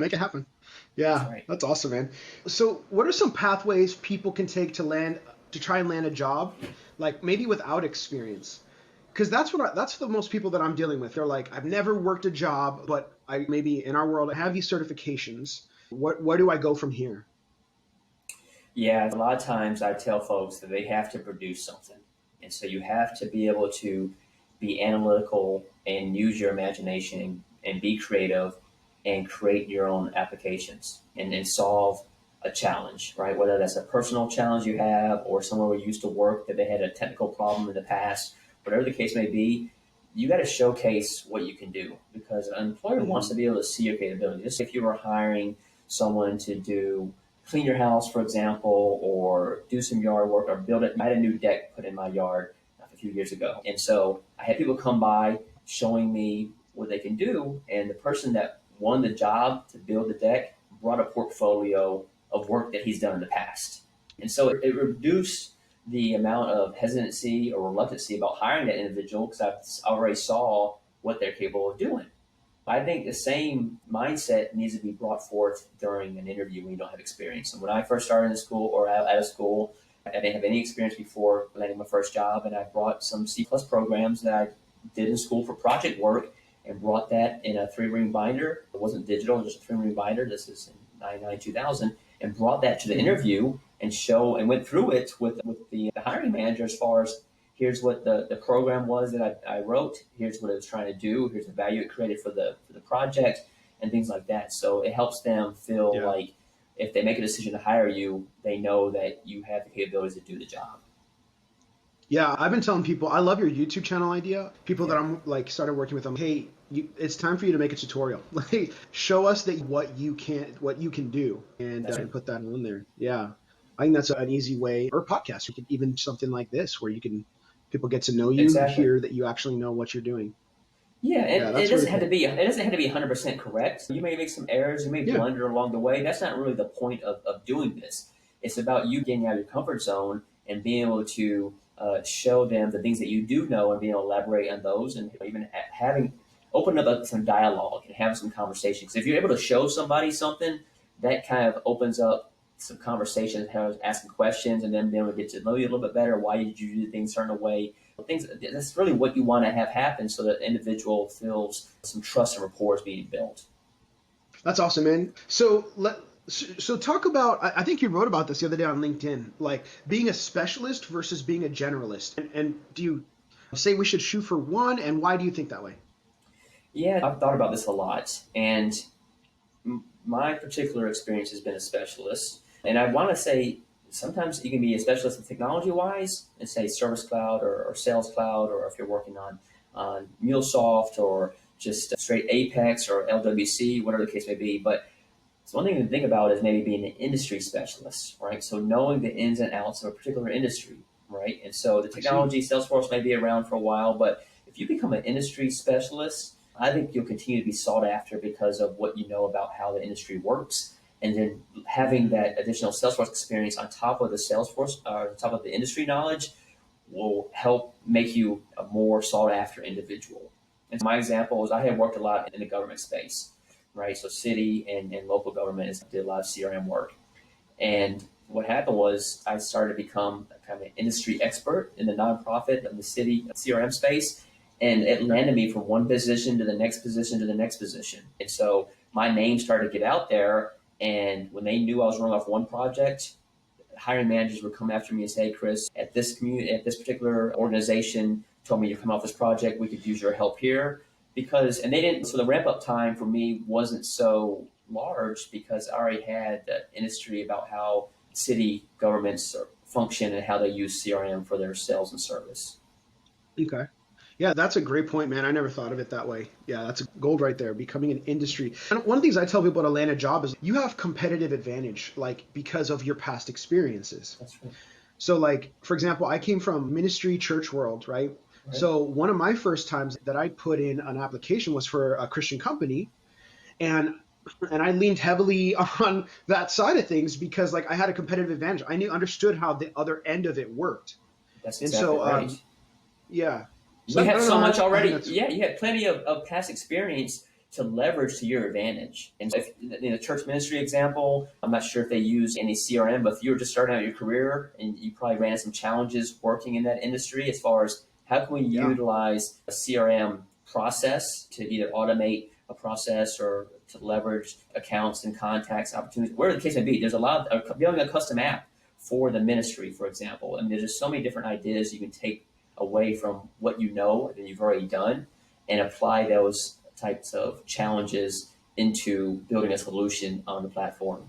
Make it happen. That's Yeah, right. that's awesome, man. So, what are some pathways people can take to try and land a job, like maybe without experience? Because that's the most people that I'm dealing with. They're like, I've never worked a job, but I maybe in our world I have these certifications. Where do I go from here? Yeah, a lot of times I tell folks that they have to produce something. And so you have to be able to be analytical and use your imagination and be creative and create your own applications and solve a challenge, right? Whether that's a personal challenge you have or somewhere where you used to work that they had a technical problem in the past, whatever the case may be, you got to showcase what you can do because an employer wants Hmm. to be able to see your capability. Just if you were hiring someone to do clean your house, for example, or do some yard work or build it. I had a new deck put in my yard a few years ago. And so I had people come by showing me what they can do. And the person that won the job to build the deck brought a portfolio of work that he's done in the past. And so it reduced the amount of hesitancy or reluctancy about hiring that individual because I already saw what they're capable of doing. I think the same mindset needs to be brought forth during an interview when you don't have experience. And when I first started in school or out of school, I didn't have any experience before landing my first job, and I brought some C+ programs that I did in school for project work and brought that in a 3-ring binder. It wasn't digital, just a 3-ring binder. This is in 99, 2000, and brought that to the Hmm. interview and went through it with the hiring manager as far as here's what the program was that I wrote, here's what it was trying to do, here's the value it created for the project, and things like that. So it helps them feel Yeah. like if they make a decision to hire you, they know that you have the capabilities to do the job. Yeah, I've been telling people I love your YouTube channel idea. People that Yeah, I'm like started working with them. Hey, it's time for you to make a tutorial. Like, show us that what you can do, that's right. and put that on there. Yeah, I think that's an easy way. Or podcast, you could even something like this where you can people get to know you, Exactly. hear that you actually know what you're doing. Yeah, Yeah, and that's really cool. it doesn't have to be 100% correct. You may make some errors, you may Yeah, blunder along the way. That's not really the point of doing this. It's about you getting out of your comfort zone and being able to show them the things that you do know and being able to elaborate on those and even having open up some dialogue and have some conversation. Because if you're able to show somebody something, that kind of opens up some conversation, asking questions, and then being able to get to know you a little bit better. Why did you do things a certain way? Things that's really what you want to have happen so that the individual feels some trust and rapport is being built. that's awesome, man. So talk about. I think you wrote about this the other day on LinkedIn, like being a specialist versus being a generalist. And do you say we should shoot for one? And why do you think that way? Yeah, I've thought about this a lot, and my particular experience has been a specialist. And I want to say sometimes you can be a specialist in technology wise and say Service Cloud or Sales Cloud, or if you're working on MuleSoft or just straight Apex or LWC, whatever the case may be. But so one thing to think about is maybe being an industry specialist, right? So knowing the ins and outs of a particular industry, right? And so the I see. technology, Salesforce may be around for a while, but if you become an industry specialist, I think you'll continue to be sought after because of what you know about how the industry works. And then having that additional Salesforce experience on top of the Salesforce, on top of the industry knowledge, will help make you a more sought after individual. And my example is I have worked a lot in the government space, right? So city and local government did a lot of CRM work. And what happened was I started to become kind of an industry expert in the nonprofit and the city CRM space. And it landed me from one position to the next position to the next position. And so my name started to get out there. And when they knew I was running off one project, hiring managers would come after me and say, "Hey, Chris, at this community, at this particular organization, told me you're coming off this project. We could use your help here." Because, and they didn't, so the ramp up time for me wasn't so large because I already had the industry about how city governments function and how they use CRM for their sales and service. Okay. Yeah, that's a great point, man. I never thought of it that way. Yeah, that's gold right there. Becoming an industry. And one of the things I tell people to land a job is you have competitive advantage, like because of your past experiences. That's right. So, like, for example, I came from ministry church world, right? Right. So one of my first times that I put in an application was for a Christian company, and I leaned heavily on that side of things because like I had a competitive advantage. I knew understood how the other end of it worked. That's And exactly so right. yeah. So You I have don't so know. much I think already. that's Yeah, you had plenty of past experience. to leverage to your advantage. And so if in the church ministry example, I'm not sure if they use any CRM, but if you were just starting out your career and you probably ran into some challenges working in that industry as far as how can we utilize a CRM process to either automate a process or to leverage accounts and contacts, opportunities, whatever the case may be. There's a lot of building a custom app for the ministry, for example. I mean, there's just so many different ideas you can take away from what you know that you've already done and apply those types of challenges into building a solution on the platform.